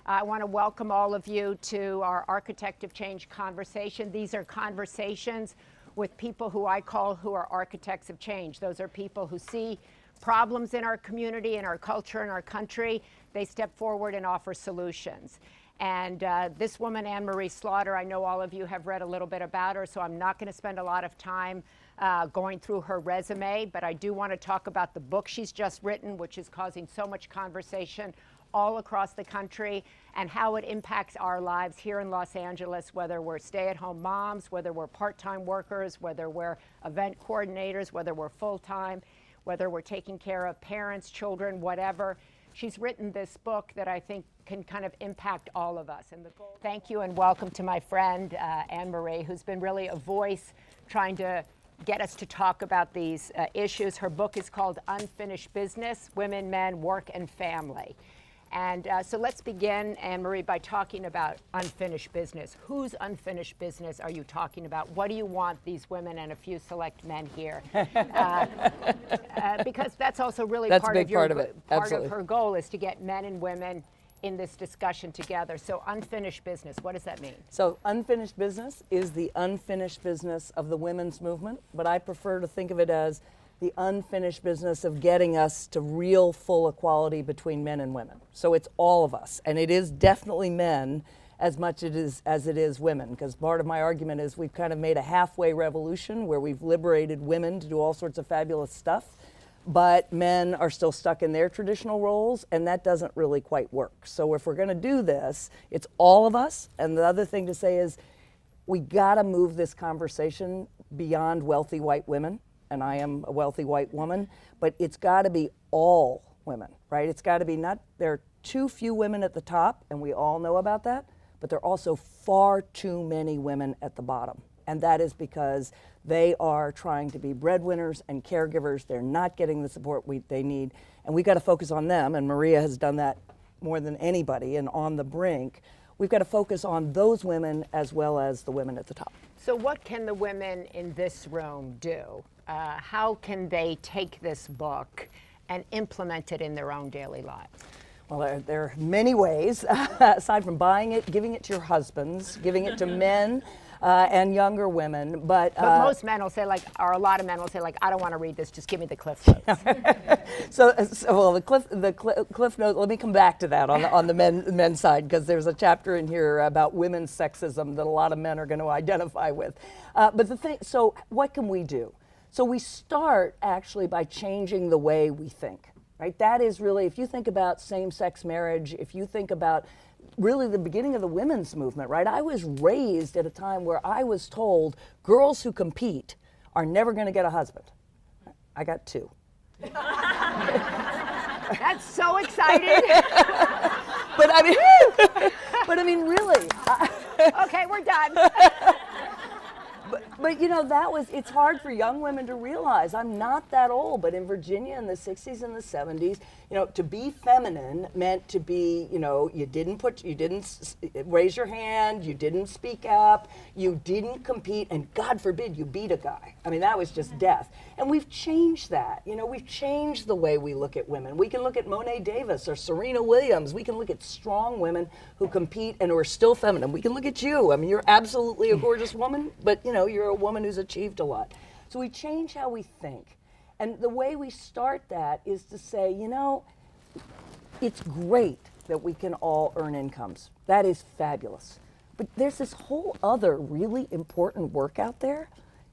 I want to welcome all of you to our Architect of Change conversation. These are conversations with people who I call who are architects of change. Those are people who see problems in our community, in our culture, in our country. They step forward and offer solutions. And this woman, Anne Marie Slaughter, I know all of you have read a little bit about her, so I'm not going to spend a lot of time going through her resume, but I do want to talk about the book she's just written, which is causing so much conversation all across the country, and how it impacts our lives here in Los Angeles, whether we're stay-at-home moms, whether we're part-time workers, whether we're event coordinators, whether we're full-time, whether we're taking care of parents, children, whatever. She's written this book that I think can kind of impact all of us. And the goal. Thank you and welcome to my friend, Anne Marie, who's been really a voice trying to get us to talk about these issues. Her book is called Unfinished Business: Women, Men, Work, and Family. And so let's begin, Anne Marie, by talking about unfinished business. Whose unfinished business are you talking about? What do you want these women and a few select men here? Because that's also really part of her goal is to get men and women in this discussion together. So unfinished business, what does that mean? So unfinished business is the unfinished business of the women's movement, but I prefer to think of it as the unfinished business of getting us to real full equality between men and women. So it's all of us, and it is definitely men as much as it is women, because part of my argument is we've kind of made a halfway revolution where we've liberated women to do all sorts of fabulous stuff, but men are still stuck in their traditional roles, and that doesn't really quite work. So if we're gonna do this, it's all of us, and the other thing to say is we gotta move this conversation beyond wealthy white women, and I am a wealthy white woman, but it's got to be all women, right? It's got to be not, there are too few women at the top, and we all know about that, but there are also far too many women at the bottom. And that is because they are trying to be breadwinners and caregivers. They're not getting the support they need, and we've got to focus on them, and Maria has done that more than anybody, and on the brink. We've got to focus on those women as well as the women at the top. So what can the women in this room do? How can they take this book and implement it in their own daily lives? Well, there are many ways, aside from buying it, giving it to your husbands, giving it to men and younger women. But most men will say, like, or a lot of men will say, like, I don't want to read this, just give me the Cliff Notes. Well, the Cliff Notes, let me come back to that on the men's side, because there's a chapter in here about women's sexism that a lot of men are going to identify with. But the thing, so what can we do? So we start actually by changing the way we think, right? That is really, if you think about same-sex marriage, if you think about really the beginning of the women's movement, right? I was raised at a time where I was told girls who compete are never going to get a husband. I got two. That's so exciting. but I mean, really. Okay, we're done. But you know, it's hard for young women to realize. I'm not that old, but in Virginia in the 60s and the 70s, you know, to be feminine meant to be, you know, you didn't raise your hand, you didn't speak up, you didn't compete, and God forbid you beat a guy. I mean, that was just death. And we've changed that. You know, we've changed the way we look at women. We can look at Monet Davis or Serena Williams. We can look at strong women who compete and who are still feminine. We can look at you. I mean, you're absolutely a gorgeous woman, but you know, you're a woman who's achieved a lot. So we change how we think. And the way we start that is to say, you know, it's great that we can all earn incomes. That is fabulous. But there's this whole other really important work out there.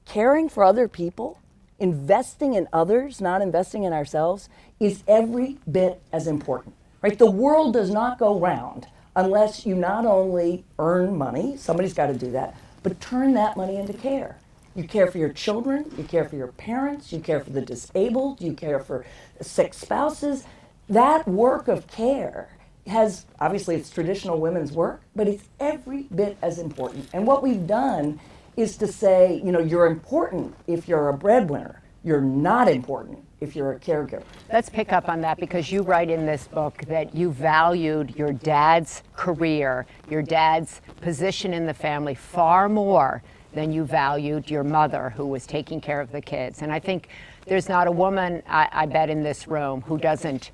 Caring for other people, investing in others, not investing in ourselves, is every bit as important, right? The world does not go round unless you not only earn money, somebody's got to do that, but turn that money into care. You care for your children, you care for your parents, you care for the disabled, you care for sick spouses. That work of care has, obviously it's traditional women's work, but it's every bit as important. And what we've done is to say, you know, you're important if you're a breadwinner. You're not important if you're a caregiver. Let's pick up on that, because you write in this book that you valued your dad's career, your dad's position in the family far more than you valued your mother, who was taking care of the kids. And I think there's not a woman, I bet, in this room who doesn't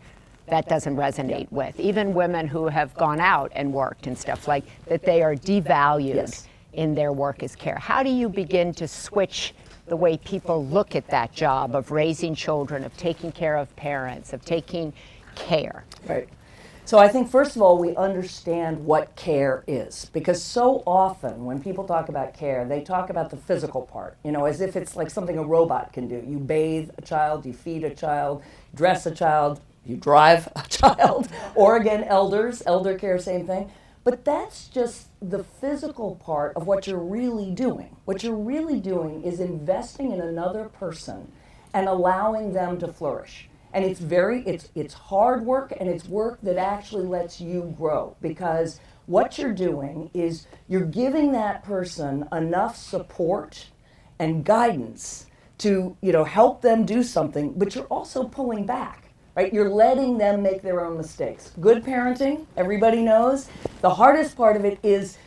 that doesn't resonate with. Even women who have gone out and worked and stuff like that, they are devalued in their work as care. How do you begin to switch the way people look at that job of raising children, of taking care of parents, of taking care? Right. So I think, first of all, we understand what care is, because so often when people talk about care, they talk about the physical part, as if it's like something a robot can do. You bathe a child, you feed a child, dress a child, you drive a child, or again, elder care, same thing. But that's just the physical part of what you're really doing. What you're really doing is investing in another person and allowing them to flourish. And it's hard work, and it's work that actually lets you grow, because what you're doing is you're giving that person enough support and guidance to help them do something, but you're also pulling back, right? You're letting them make their own mistakes. Good parenting, everybody knows, the hardest part of it is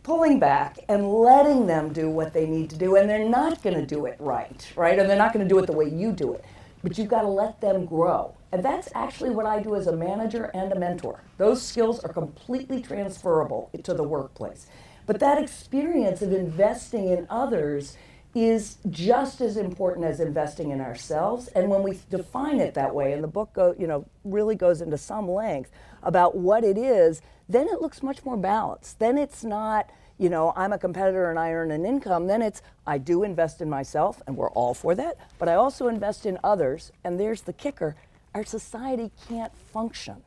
pulling back and letting them do what they need to do, and they're not going to do it right? Or they're not going to do it the way you do it. But you've got to let them grow. And that's actually what I do as a manager and a mentor. Those skills are completely transferable to the workplace. But that experience of investing in others is just as important as investing in ourselves. And when we define it that way, and the book really goes into some length about what it is, then it looks much more balanced. Then it's not, I'm a competitor and I earn an income. Then it's, I do invest in myself, and we're all for that, but I also invest in others. And there's the kicker: our society can't function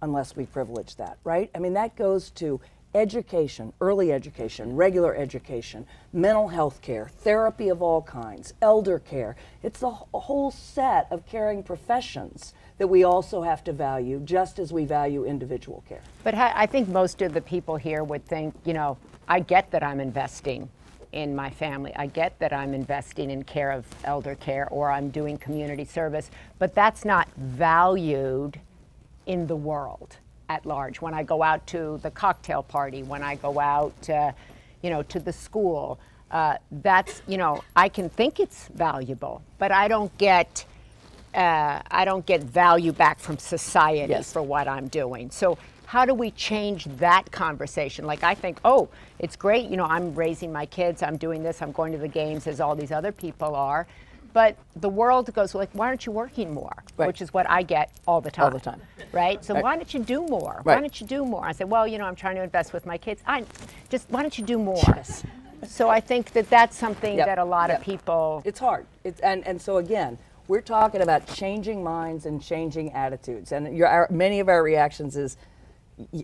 unless we privilege that, right? I mean, that goes to education, early education, regular education, mental health care, therapy of all kinds, elder care. It's a whole set of caring professions that we also have to value, just as we value individual care. But I think most of the people here would think, I get that I'm investing in my family. I get that I'm investing in care of elder care, or I'm doing community service, but that's not valued in the world at large. When I go out to the cocktail party, when I go out, to the school, that's, I can think it's valuable, but I don't get value back from society for what I'm doing. So how do we change that conversation? Like, I think, oh, it's great, I'm raising my kids, I'm doing this, I'm going to the games as all these other people are. But the world goes, like, why aren't you working more? Right. Which is what I get all the time. All the time. Right? So why don't you do more? Right. Why don't you do more? I said, well, I'm trying to invest with my kids. Why don't you do more? Yes. So I think that that's something that a lot of people... It's hard. And so again, we're talking about changing minds and changing attitudes. And many of our reactions is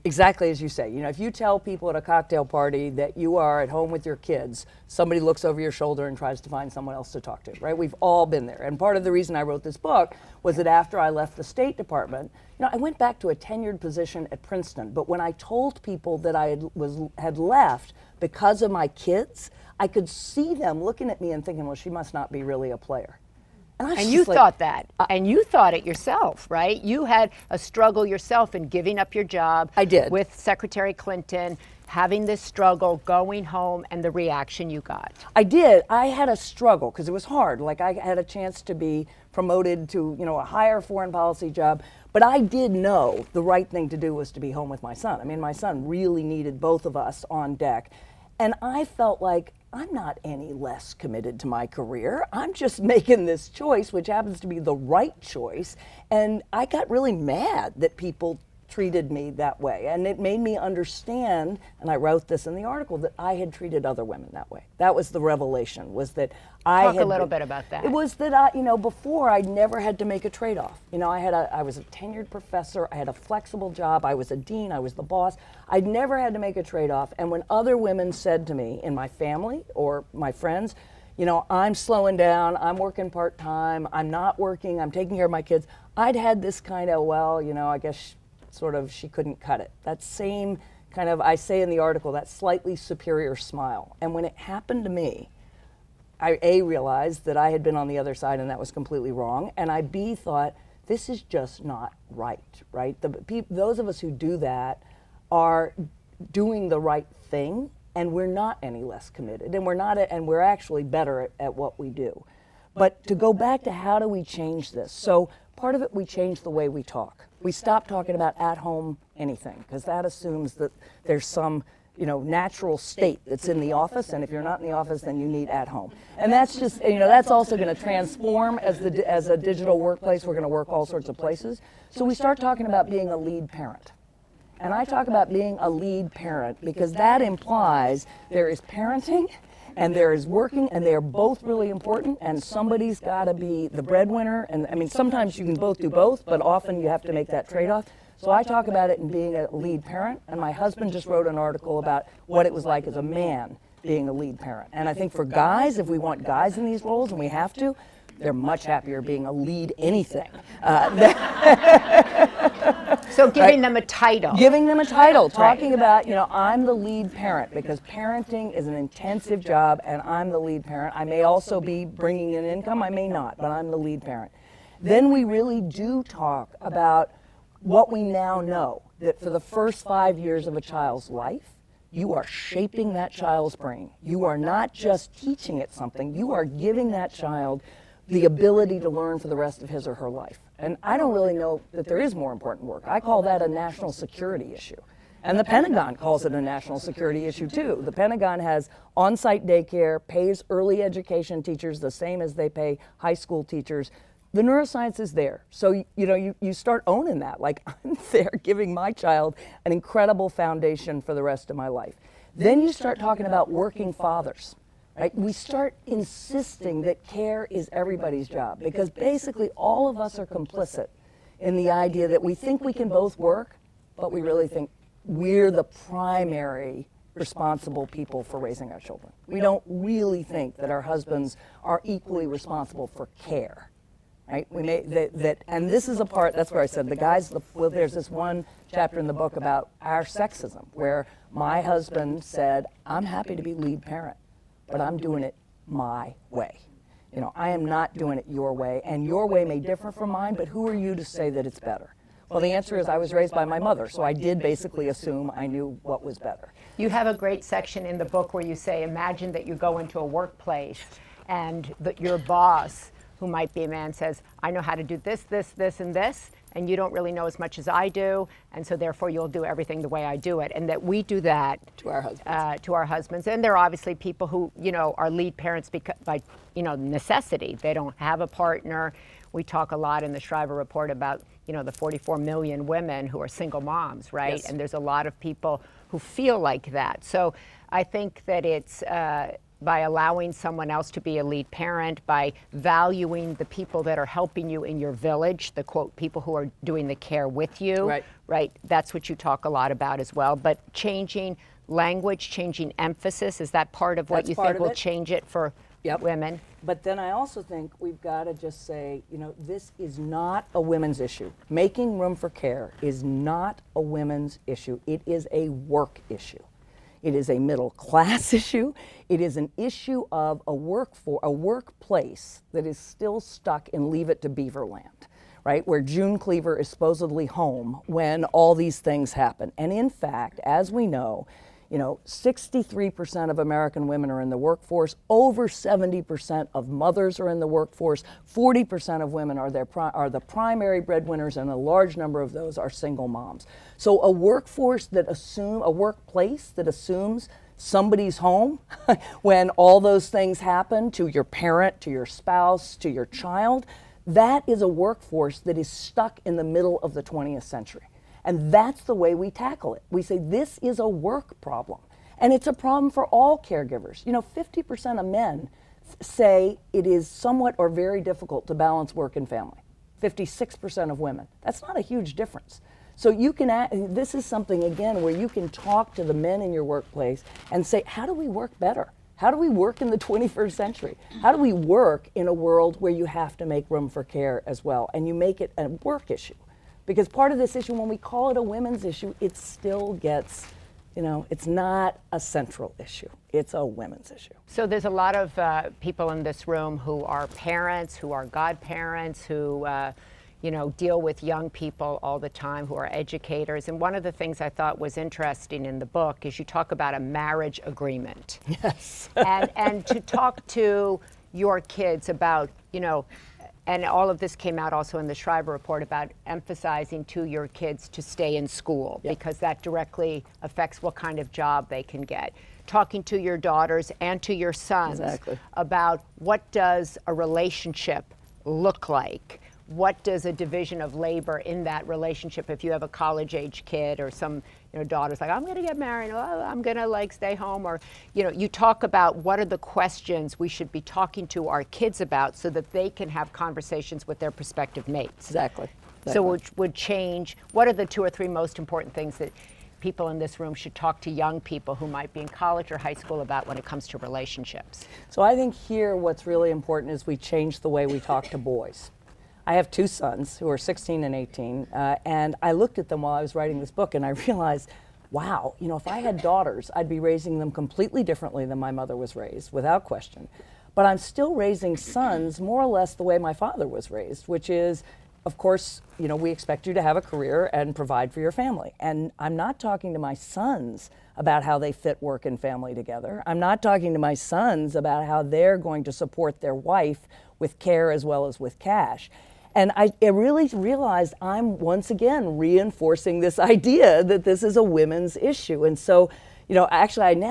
exactly as you say. If you tell people at a cocktail party that you are at home with your kids, somebody looks over your shoulder and tries to find someone else to talk to, right? We've all been there. And part of the reason I wrote this book was that after I left the State Department, I went back to a tenured position at Princeton. But when I told people that I had left because of my kids, I could see them looking at me and thinking, well, she must not be really a player. And you thought that, and you thought it yourself, right? You had a struggle yourself in giving up your job. I did. With Secretary Clinton, having this struggle, going home, and the reaction you got. I did. I had a struggle because it was hard. Like, I had a chance to be promoted to, a higher foreign policy job, but I did know the right thing to do was to be home with my son. I mean, my son really needed both of us on deck. And I felt like I'm not any less committed to my career. I'm just making this choice, which happens to be the right choice. And I got really mad that people treated me that way. And it made me understand, and I wrote this in the article, that I had treated other women that way. That was the revelation, was that I Talk a little bit about that. It was that before I never had to make a trade-off. I was a tenured professor, I had a flexible job, I was a dean, I was the boss. I'd never had to make a trade-off. And when other women said to me in my family or my friends, I'm slowing down, I'm working part-time, I'm not working, I'm taking care of my kids, I'd had this kind of, I guess sort of she couldn't cut it. That same kind of, I say in the article, that slightly superior smile. And when it happened to me, I realized that I had been on the other side and that was completely wrong. And I thought, this is just not right? Those of us who do that are doing the right thing, and we're not any less committed, and we're actually better at what we do. But to go back to how do we change this? So part of it, we change the way we talk. We stop talking about at-home anything, because that assumes that there's some natural state that's in the office, and if you're not in the office, then you need at home. And that's just, that's also going to transform as a digital workplace. We're going to work all sorts of places. So we start talking about being a lead parent. And I talk about being a lead parent because that implies there is parenting and there is working, and they are both really important, and somebody's got to be the breadwinner. And I mean, sometimes you can both do both, but often you have to make that trade-off. So I talk about it in being a lead parent, and my husband just wrote an article about what it was like as a man being a lead parent. And I think for guys, if we want guys in these roles, and we have to, they're much happier being a lead anything. So giving them a title. Giving them a title, talking about, I'm the lead parent, because parenting is an intensive job, and I'm the lead parent. I may also be bringing in income, I may not, but I'm the lead parent. Then we really do talk about what we now know, that for the first 5 years of a child's life, you are shaping that child's brain. You are not just teaching it something, you are giving that child the ability to learn for the rest of his or her life. And I don't really know that there is more important work. I call that a national security issue. And the Pentagon calls it a national security issue too. The Pentagon has on-site daycare, pays early education teachers the same as they pay high school teachers. The neuroscience is there. So, you start owning that. Like, I'm there giving my child an incredible foundation for the rest of my life. Then you start talking about working fathers. Right? We start insisting that care is everybody's job, because basically all of us are complicit in the idea that we think we can both work, but we really think we're the primary responsible people for raising our children. We don't really think that our husbands are equally responsible for care. Right? And this is a part, that's where I said the guys, there's this one chapter in the book about our sexism, where my husband said, I'm happy to be lead parent, but I'm doing it my way. I am not doing it your way, and your way may differ from mine, but who are you to say that it's better? Well, the answer is I was raised by my mother, so I did basically assume I knew what was better. You have a great section in the book where you say, imagine that you go into a workplace and your boss, who might be a man, says, I know how to do this, this, this, and this, and you don't really know as much as I do, and so therefore you'll do everything the way I do it. And that we do that to our husbands. And there are obviously people who, are lead parents by necessity. They don't have a partner. We talk a lot in the Shriver report about, the 44 million women who are single moms, right? Yes. And there's a lot of people who feel like that. So I think that it's by allowing someone else to be a lead parent, by valuing the people that are helping you in your village, the quote, people who are doing the care with you, right? That's what you talk a lot about as well. But changing language, changing emphasis, is that part of what you think will change it for women? But then I also think we've got to just say, this is not a women's issue. Making room for care is not a women's issue. It is a work issue. It is a middle class issue. It is an issue of a workplace that is still stuck in Leave It to Beaverland, right? Where June Cleaver is supposedly home when all these things happen. And in fact, as we know, 63% of American women are in the workforce, over 70% of mothers are in the workforce, 40% of women are the primary breadwinners, and a large number of those are single moms. So a workplace that assumes somebody's home when all those things happen to your parent, to your spouse, to your child, that is a workforce that is stuck in the middle of the 20th century. And that's the way we tackle it. We say this is a work problem. And it's a problem for all caregivers. 50% of men say it is somewhat or very difficult to balance work and family. 56% of women. That's not a huge difference. So this is something, again, where you can talk to the men in your workplace and say, how do we work better? How do we work in the 21st century? How do we work in a world where you have to make room for care as well, and you make it a work issue? Because part of this issue, when we call it a women's issue, it still gets, it's not a central issue. It's a women's issue. So there's a lot of people in this room who are parents, who are godparents, who deal with young people all the time, who are educators. And one of the things I thought was interesting in the book is you talk about a marriage agreement. Yes. and to talk to your kids about, And all of this came out also in the Shriver report about emphasizing to your kids to stay in school, because that directly affects what kind of job they can get. Talking to your daughters and to your sons about what does a relationship look like? What does a division of labor in that relationship, if you have a college-age kid or some daughter's like, I'm going to get married, oh, I'm going to like stay home, or you talk about what are the questions we should be talking to our kids about so that they can have conversations with their prospective mates. Exactly. So which would change, what are the 2 or 3 most important things that people in this room should talk to young people who might be in college or high school about when it comes to relationships? So I think here what's really important is we change the way we talk to boys. I have 2 sons who are 16 and 18, and I looked at them while I was writing this book, and I realized, wow, if I had daughters, I'd be raising them completely differently than my mother was raised, without question. But I'm still raising sons more or less the way my father was raised, which is, of course, we expect you to have a career and provide for your family. And I'm not talking to my sons about how they fit work and family together. I'm not talking to my sons about how they're going to support their wife with care as well as with cash. And I really realized I'm once again reinforcing this idea that this is a women's issue. And so, actually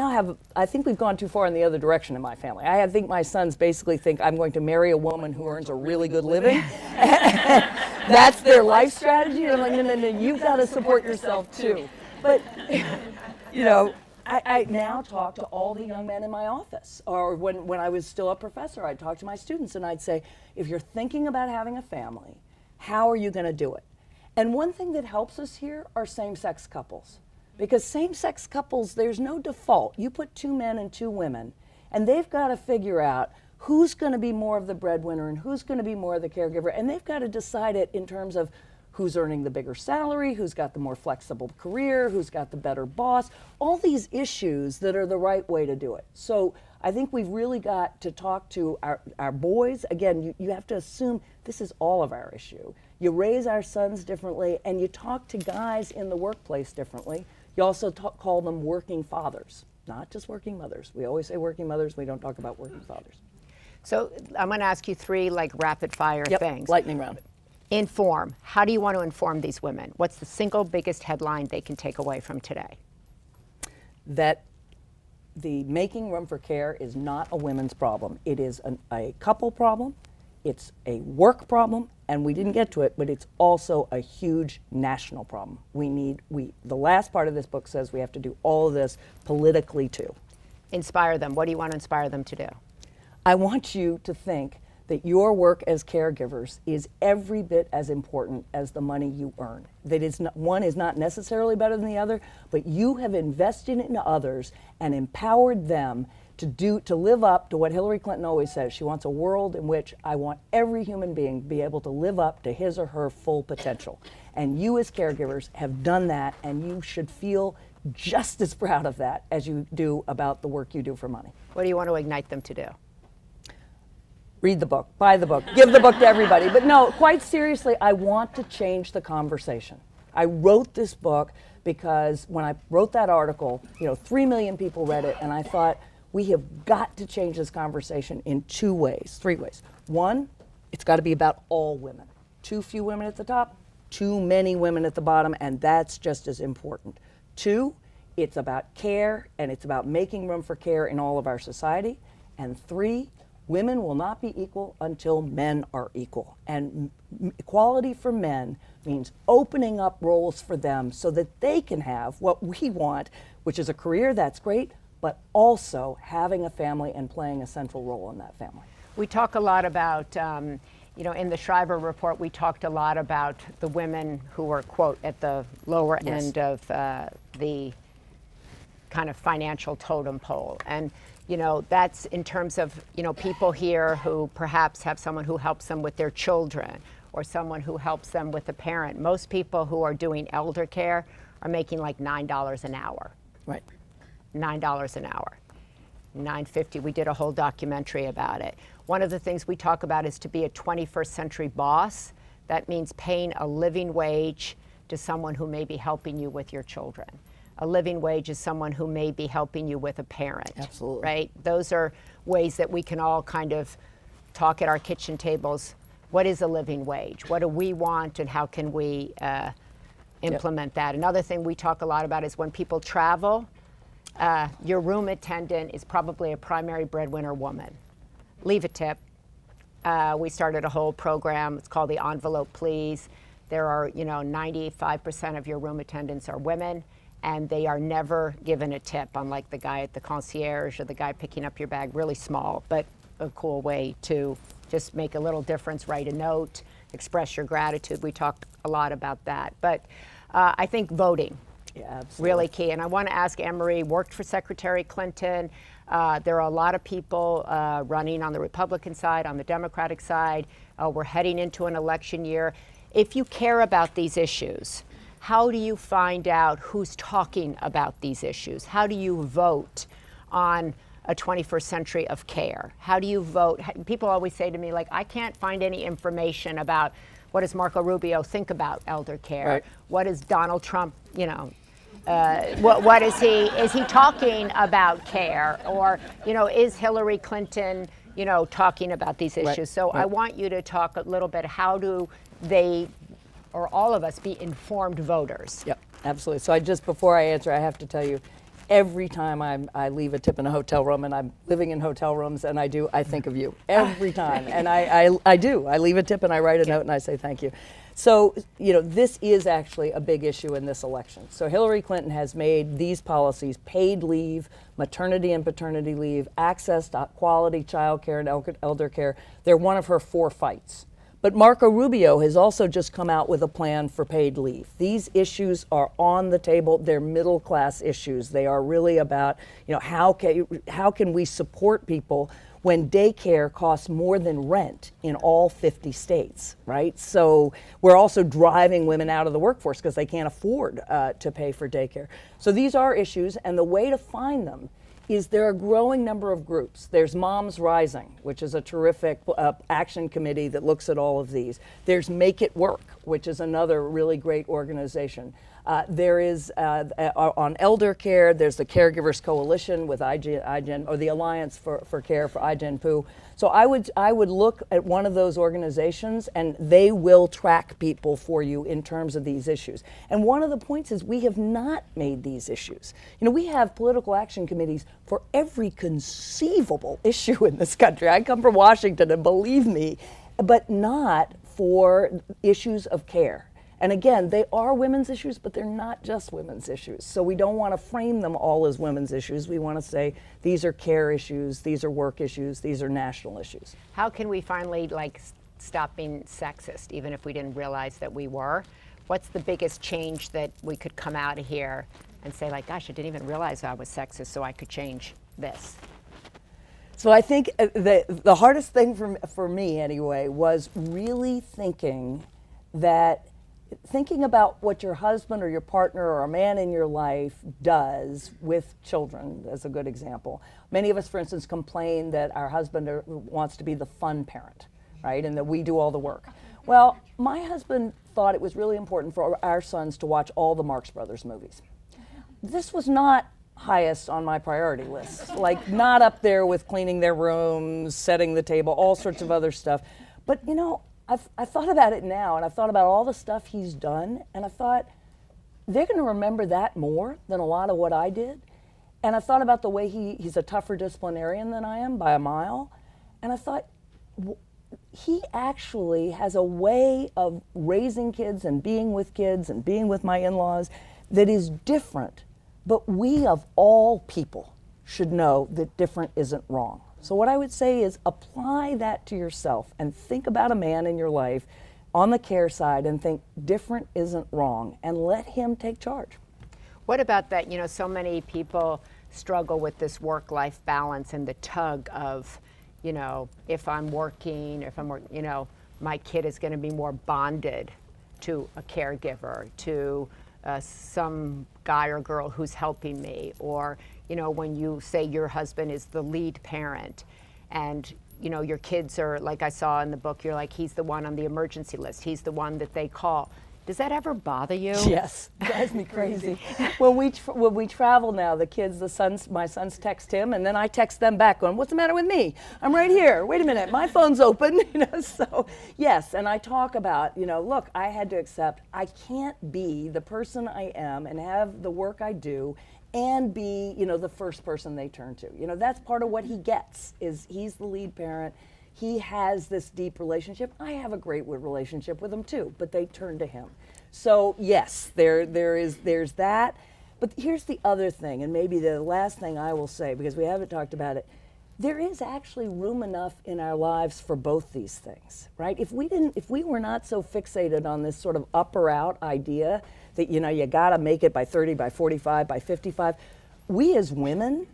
I think we've gone too far in the other direction in my family. I think my sons basically think I'm going to marry a woman who earns a really good living. That's their life strategy. And I'm like, no, you've got to support yourself too. But, I now talk to all the young men in my office, or when I was still a professor, I'd talk to my students and I'd say, if you're thinking about having a family, how are you going to do it? And one thing that helps us here are same-sex couples, because same-sex couples, there's no default. You put 2 men and 2 women, and they've got to figure out who's going to be more of the breadwinner and who's going to be more of the caregiver, and they've got to decide it in terms of who's earning the bigger salary, who's got the more flexible career, who's got the better boss, all these issues that are the right way to do it. So I think we've really got to talk to our boys. Again, you have to assume this is all of our issue. You raise our sons differently, and you talk to guys in the workplace differently. You also call them working fathers, not just working mothers. We always say working mothers, we don't talk about working fathers. So I'm going to ask you 3 rapid fire things. Lightning round. Inform. How do you want to inform these women? What's the single biggest headline they can take away from today? That the making room for care is not a women's problem. It is a couple problem, it's a work problem, and we didn't get to it, but it's also a huge national problem. The last part of this book says we have to do all of this politically too. Inspire them. What do you want to inspire them to do? I want you to think that your work as caregivers is every bit as important as the money you earn. That one is not necessarily better than the other, but you have invested in others and empowered them to live up to what Hillary Clinton always says. She wants a world in which I want every human being to be able to live up to his or her full potential. And you as caregivers have done that, and you should feel just as proud of that as you do about the work you do for money. What do you want to ignite them to do? Read the book, buy the book, give the book to everybody. But no, quite seriously, I want to change the conversation. I wrote this book because when I wrote that article, 3 million people read it, and I thought, we have got to change this conversation in 3 ways. One, it's got to be about all women. Too few women at the top, too many women at the bottom, and that's just as important. 2, it's about care, and it's about making room for care in all of our society. And 3, women will not be equal until men are equal. And equality for men means opening up roles for them so that they can have what we want, which is a career, that's great, but also having a family and playing a central role in that family. We talk a lot about, in the Shriver report, we talked a lot about the women who were, quote, at the lower end of the kind of financial totem pole. And that's in terms of, people here who perhaps have someone who helps them with their children or someone who helps them with a parent. Most people who are doing elder care are making like $9 an hour. Right. $9 an hour. $9.50. We did a whole documentary about it. One of the things we talk about is to be a 21st century boss. That means paying a living wage to someone who may be helping you with your children. A living wage is someone who may be helping you with a parent. Absolutely. Right? Those are ways that we can all kind of talk at our kitchen tables what is a living wage? What do we want, and how can we implement that? Another thing we talk a lot about is when people travel, your room attendant is probably a primary breadwinner woman. Leave a tip. We started a whole program. It's called the Envelope Please. There are, 95% of your room attendants are women, and they are never given a tip, unlike the guy at the concierge or the guy picking up your bag. Really small, but a cool way to just make a little difference. Write a note, express your gratitude. We talk a lot about that. But I think voting, really key. And I want to ask Anne-Marie, worked for Secretary Clinton. There are a lot of people running on the Republican side, on the Democratic side. We're heading into an election year. If you care about these issues, how do you find out who's talking about these issues? How do you vote on a 21st century of care? How do you vote? People always say to me, like, I can't find any information about what does Marco Rubio think about elder care? Right. What is Donald Trump, what is he talking about care? Or, is Hillary Clinton, talking about these issues? Right. So I want you to talk a little bit, how do they, or all of us, be informed voters? Yep, absolutely. So before I answer, I have to tell you, every time I leave a tip in a hotel room, and I'm living in hotel rooms, and I think of you every time. And I do. I leave a tip and I write a note and I say thank you. So, this is actually a big issue in this election. So Hillary Clinton has made these policies, paid leave, maternity and paternity leave, access to quality child care and elder care. They're one of her 4 fights. But Marco Rubio has also just come out with a plan for paid leave. These issues are on the table. They're middle class issues. They are really about, how can we support people when daycare costs more than rent in all 50 states, right? So we're also driving women out of the workforce because they can't afford to pay for daycare. So these are issues, and the way to find them is there are a growing number of groups. There's Moms Rising, which is a terrific action committee that looks at all of these. There's Make It Work, which is another really great organization. There is, on elder care, there's the Caregivers Coalition with IGEN, or the Alliance for Care for IGEN Poo. So I would look at one of those organizations, and they will track people for you in terms of these issues. And one of the points is we have not made these issues. We have political action committees for every conceivable issue in this country. I come from Washington, and believe me, but not for issues of care. And again, they are women's issues, but they're not just women's issues. So we don't want to frame them all as women's issues. We want to say these are care issues, these are work issues, these are national issues. How can we finally stop being sexist, even if we didn't realize that we were? What's the biggest change that we could come out of here and say, gosh, I didn't even realize I was sexist, so I could change this? So I think the hardest thing for me anyway was really thinking about what your husband or your partner or a man in your life does with children, as a good example. Many of us, for instance, complain that our husband wants to be the fun parent, right, and that we do all the work. Well, my husband thought it was really important for our sons to watch all the Marx Brothers movies. This was not highest on my priority list, not up there with cleaning their rooms, setting the table, all sorts of other stuff. But I thought about it now, and I've thought about all the stuff he's done, and I thought, they're going to remember that more than a lot of what I did. And I thought about the way he's a tougher disciplinarian than I am by a mile, and I thought, he actually has a way of raising kids and being with my in-laws that is different. But we, of all people, should know that different isn't wrong. So what I would say is apply that to yourself and think about a man in your life on the care side and think different isn't wrong, and let him take charge. What about that? So many people struggle with this work-life balance and the tug of, if I'm working, my kid is going to be more bonded to a caregiver, to some guy or girl who's helping me, or when you say your husband is the lead parent and your kids are, like I saw in the book, you're like, he's the one on the emergency list, he's the one that they call. Does that ever bother you? Yes, drives me crazy. when we travel now, the kids, my sons text him, and then I text them back going, "What's the matter with me? I'm right here. Wait a minute, my phone's open." So yes, and I talk about, look, I had to accept I can't be the person I am and have the work I do and be, the first person they turn to. That's part of what he gets, is he's the lead parent. He has this deep relationship. I have a great relationship with him too, but they turn to him. So yes, there's that. But here's the other thing, and maybe the last thing I will say, because we haven't talked about it. There is actually room enough in our lives for both these things, right? If we were not so fixated on this sort of up or out idea that, you gotta make it by 30, by 45, by 55, we as women,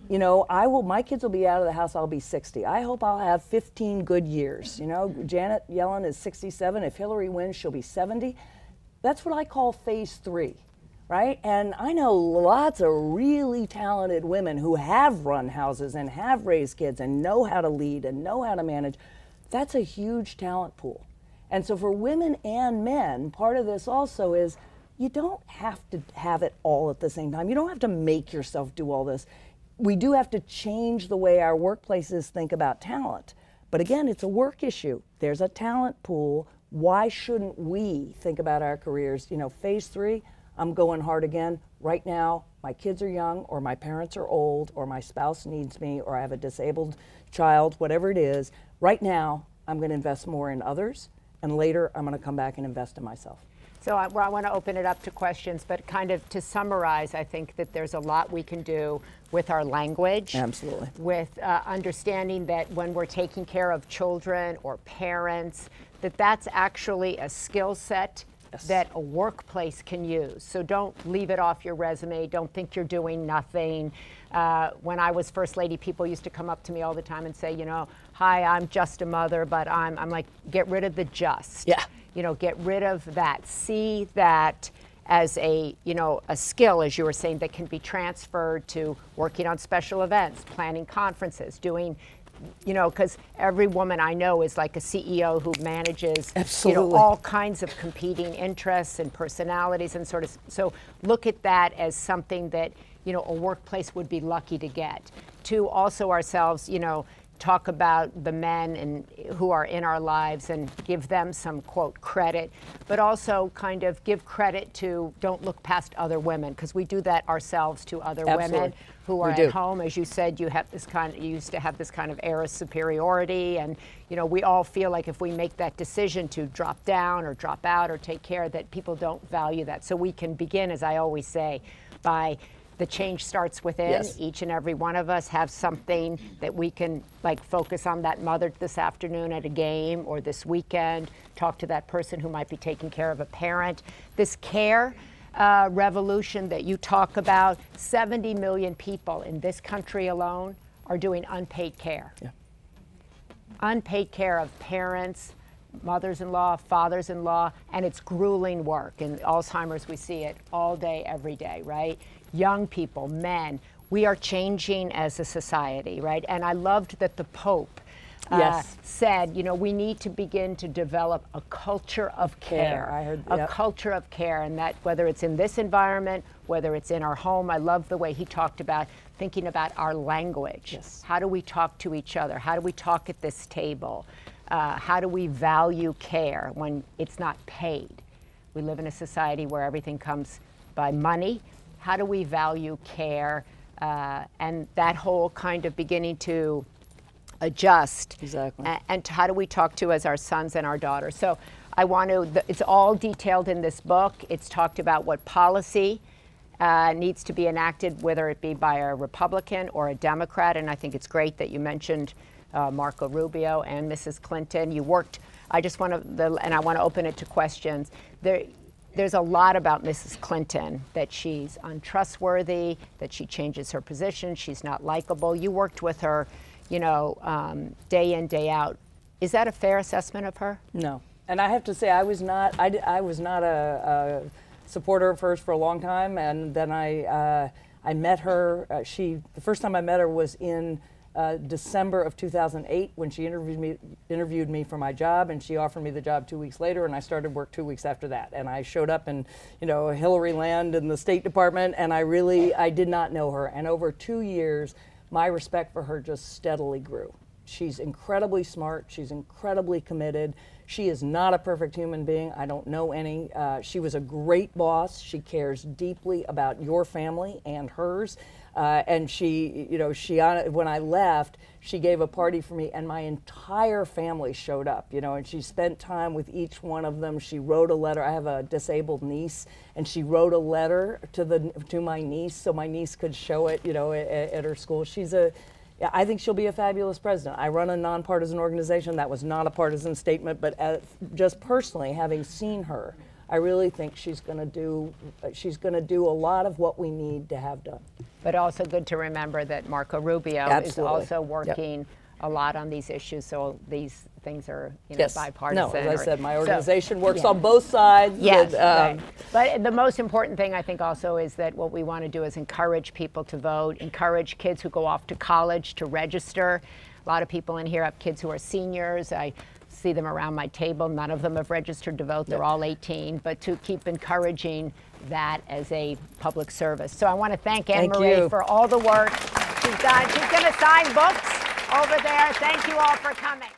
my kids will be out of the house, I'll be 60. I hope I'll have 15 good years. Janet Yellen is 67. If Hillary wins, she'll be 70. That's what I call phase 3, right? And I know lots of really talented women who have run houses and have raised kids and know how to lead and know how to manage. That's a huge talent pool. And so for women and men, part of this also is you don't have to have it all at the same time. You don't have to make yourself do all this. We do have to change the way our workplaces think about talent. But again, it's a work issue. There's a talent pool. Why shouldn't we think about our careers? Phase 3, I'm going hard again. Right now, my kids are young, or my parents are old, or my spouse needs me, or I have a disabled child, whatever it is. Right now, I'm going to invest more in others, and later I'm going to come back and invest in myself. So I want to open it up to questions, but kind of to summarize, I think that there's a lot we can do with our language. Absolutely. With understanding that when we're taking care of children or parents, that's actually a skill set that a workplace can use. So don't leave it off your resume. Don't think you're doing nothing. When I was First Lady, people used to come up to me all the time and say, "Hi, I'm just a mother," but I'm like, get rid of the just. Yeah. Get rid of that. See that as a skill, as you were saying, that can be transferred to working on special events, planning conferences, doing, because every woman I know is like a CEO who manages, all kinds of competing interests and personalities and sort of. So look at that as something that, a workplace would be lucky to get. To also ourselves, talk about the men who are in our lives and give them some, quote, credit, but also kind of give credit to, don't look past other women, because we do that ourselves to other women who are at home. As you said, you used to have this kind of air of superiority, and we all feel like if we make that decision to drop down or drop out or take care, that people don't value that. So we can begin, as I always say, by the change starts within. Yes. Each and every one of us have something that we can focus on, that mother this afternoon at a game, or this weekend, talk to that person who might be taking care of a parent. This care revolution that you talk about, 70 million people in this country alone are doing unpaid care. Yeah. Unpaid care of parents, mothers-in-law, fathers-in-law, and it's grueling work. In Alzheimer's, we see it all day, every day, right? Young people, men, we are changing as a society, right? And I loved that the Pope said, we need to begin to develop a culture of care. I heard, a culture of care, and that whether it's in this environment, whether it's in our home. I love the way he talked about thinking about our language. Yes. How do we talk to each other? How do we talk at this table? How do we value care when it's not paid? We live in a society where everything comes by money. How do we value care? And that whole kind of beginning to adjust. Exactly. And how do we talk to as our sons and our daughters? So I want to, it's all detailed in this book. It's talked about what policy needs to be enacted, whether it be by a Republican or a Democrat. And I think it's great that you mentioned Marco Rubio and Mrs. Clinton. You worked, I just want to, and I want to open it to questions. There's a lot about Mrs. Clinton, that she's untrustworthy, that she changes her position, she's not likable. You worked with her, day in, day out. Is that a fair assessment of her? No. And I have to say, I was not a supporter of hers for a long time, and then I met her. The first time I met her was in December of 2008 when she interviewed me for my job, and she offered me the job 2 weeks later, and I started work 2 weeks after that. And I showed up in, Hillary Land in the State Department, and I did not know her. And over 2 years, my respect for her just steadily grew. She's incredibly smart. She's incredibly committed. She is not a perfect human being. I don't know any. She was a great boss. She cares deeply about your family and hers. And when I left, she gave a party for me, and my entire family showed up, and she spent time with each one of them. She wrote a letter. I have a disabled niece, and she wrote a letter to my niece so my niece could show it, at her school. I think she'll be a fabulous president. I run a nonpartisan organization. That was not a partisan statement, but just personally, having seen her, I really think she's going to do a lot of what we need to have done. But also good to remember that Marco Rubio Absolutely. is also working a lot on these issues, so these things are Yes. bipartisan. No, as I said, my organization So, works yeah. on both sides. Yes, and, right. But the most important thing I think also is that what we want to do is encourage people to vote, encourage kids who go off to college to register. A lot of people in here have kids who are seniors. I see them around my table. None of them have registered to vote. They're all 18. But to keep encouraging that as a public service. So I want to thank Anne Marie you. for all the work she's done. She's going to sign books over there. Thank you all for coming.